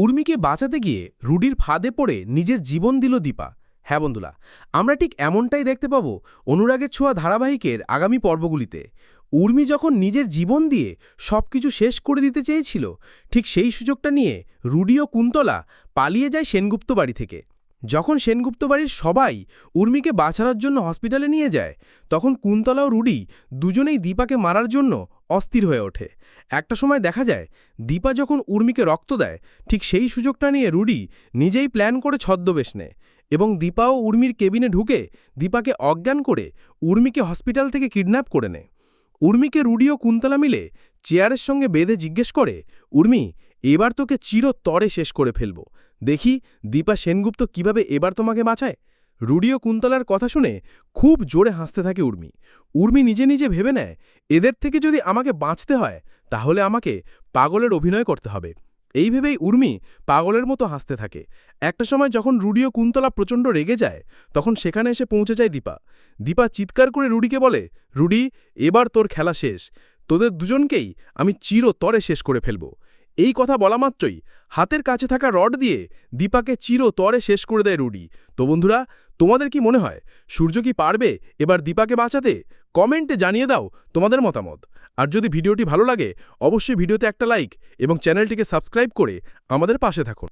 উর্মিকে বাঁচাতে গিয়ে রুডির ফাঁদে পড়ে নিজের জীবন দিল দীপা। হ্যাঁ বন্ধুরা, আমরা ঠিক এমনটাই দেখতে পাবো অনুরাগের ছোঁয়া ধারাবাহিকের আগামী পর্বগুলিতে। উর্মি যখন নিজের জীবন দিয়ে সবকিছু শেষ করে দিতে চেয়েছিল, ঠিক সেই সুযোগটা নিয়ে রুডি ও কুন্তলা পালিয়ে যায় সেনগুপ্ত বাড়ি থেকে। যখন সেনগুপ্ত বাড়ির সবাই উর্মিকে বাঁচানোর জন্য হসপিটালে নিয়ে যায়, তখন কুন্তলা ও রুডি দুজনেই দীপাকে মারার জন্য অস্থির হয়ে ওঠে। একটা সময় দেখা যায় দীপা যখন উর্মিকে রক্ত দেয়, ঠিক সেই সুযোগটা নিয়ে রুডি নিজেই প্ল্যান করে ছদ্মবেশ নেয় এবং দীপা ও উর্মির কেবিনে ঢুকে দীপাকে অজ্ঞান করে উর্মিকে হসপিটাল থেকে কিডন্যাপ করে নেয়। উর্মিকে রুডি ও কুন্তলা মিলে চেয়ারের সঙ্গে বেঁধে জিজ্ঞেস করে, উর্মি, এবার তোকে চিরতরে শেষ করে ফেলব, দেখি দীপা সেনগুপ্ত কিভাবে এবার তোমাকে বাঁচায়। রুডি ও কুন্তলার কথা শুনে খুব জোরে হাসতে থাকে উর্মি। উর্মি নিজে নিজে ভেবে নেয়, এদের থেকে যদি আমাকে বাঁচতে হয় তাহলে আমাকে পাগলের অভিনয় করতে হবে। এই ভেবেই উর্মি পাগলের মতো হাসতে থাকে। একটা সময় যখন রুডি ও কুন্তলা প্রচণ্ড রেগে যায়, তখন সেখানে এসে পৌঁছে যায় দীপা। দীপা চিৎকার করে রুডিকে বলে, রুডি, এবার তোর খেলা শেষ, তোদের দুজনকেই আমি চিরতরে শেষ করে ফেলব। এই কথা বলা মাত্রই হাতের কাছে থাকা রড দিয়ে দীপাকে চিরতরে শেষ করে দেয় রুডি। তো বন্ধুরা, তোমাদের কি মনে হয় সূর্য কি পারবে এবার দীপাকে বাঁচাতে? কমেন্টে জানিয়ে দাও তোমাদের মতামত। আর যদি ভিডিওটি ভালো লাগে, অবশ্যই ভিডিওতে একটা লাইক এবং চ্যানেলটিকে সাবস্ক্রাইব করে আমাদের পাশে থাকুন।